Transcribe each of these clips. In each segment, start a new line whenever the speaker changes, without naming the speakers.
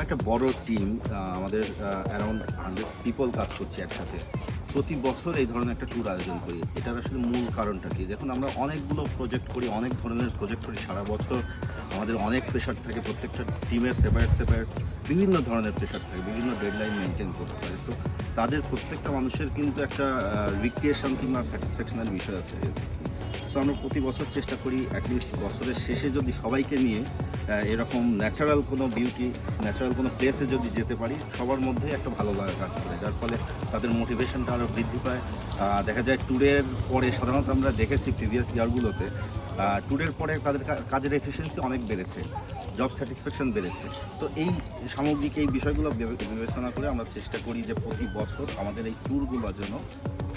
একটা বড় টিম, আমাদের অ্যারাউন্ড 100 পিপল কাজ করছি একসাথে। প্রতি বছর এই ধরনের একটা ট্যুর আয়োজন করি। এটার আসলে মূল কারণটা কি? দেখুন, আমরা অনেকগুলো প্রজেক্ট করি, অনেক ধরনের প্রজেক্ট করি সারা বছর। আমাদের অনেক প্রেশার থাকে, প্রত্যেকটা টিমের সেপারেট বিভিন্ন ধরনের প্রেশার থাকে, বিভিন্ন ডেডলাইন মেনটেন করতে হয়। সো তাদের প্রত্যেকটা মানুষের কিন্তু একটা রিক্রিয়েশন কিংবা স্যাটিসফ্যাকশনের বিষয় আছে। সো আমরা প্রতি বছর চেষ্টা করি অ্যাটলিস্ট বছরের শেষে যদি সবাইকে নিয়ে এরকম ন্যাচারাল কোনো বিউটি, ন্যাচারাল কোনো প্লেসে যদি যেতে পারি, সবার মধ্যে একটা ভালো লাগা কাজ করে, যার ফলে তাদের মোটিভেশনটা আরও বৃদ্ধি পায়। দেখা যায় ট্যুরের পরে সাধারণত আমরা দেখেছি প্রিভিয়াস ইয়ারগুলোতে ট্যুরের পরে তাদের কাজের এফিসিয়েন্সি অনেক বেড়েছে, জব স্যাটিসফ্যাকশন বেড়েছে। তো এই সামগ্রিক এই বিষয়গুলো বিবেচনা করে আমরা চেষ্টা করি যে প্রতি বছর আমাদের এই ট্যুরগুলো যেন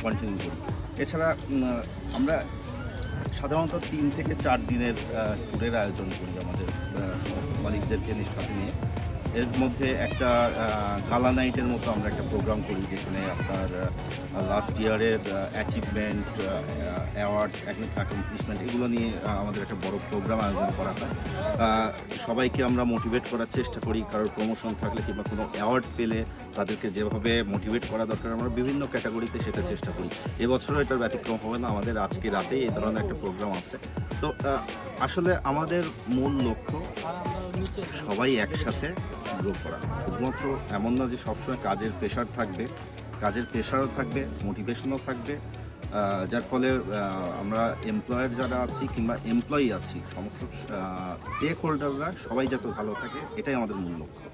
কন্টিনিউ করি। এছাড়া আমরা সাধারণত 3 থেকে 4 দিনের ট্যুরের আয়োজন করি আমাদের সমস্ত মালিকদেরকে সাথে নিয়ে। এর মধ্যে একটা গালা নাইটের মতো আমরা একটা প্রোগ্রাম করি, যেখানে আপনার লাস্ট ইয়ারের অ্যাচিভমেন্ট, অ্যাওয়ার্ডস, অ্যাকমপ্লিশমেন্ট এগুলো নিয়ে আমাদের একটা বড় প্রোগ্রাম আয়োজন করা হয়। সবাইকে আমরা মোটিভেট করার চেষ্টা করি। কারোর প্রমোশন থাকলে কিংবা কোনো অ্যাওয়ার্ড পেলে তাদেরকে যেভাবে মোটিভেট করা দরকার আমরা বিভিন্ন ক্যাটাগরিতে সেটা চেষ্টা করি। এবছরও এটার ব্যতিক্রম হবে না, আমাদের আজকে রাতেই এই ধরনের একটা প্রোগ্রাম আছে। তো আসলে আমাদের মূল লক্ষ্য সবাই একসাথে গ্রো করা। শুধুমাত্র এমন না যে সবসময় কাজের প্রেশার থাকবে, কাজের প্রেশারও থাকবে, মোটিভেশনও থাকবে, যার ফলে আমরা এমপ্লয়ার যারা আছি কিংবা এমপ্লয়ি আছি, সমস্ত স্টেক হোল্ডাররা সবাই যাতে ভালো থাকে, এটাই আমাদের মূল লক্ষ্য।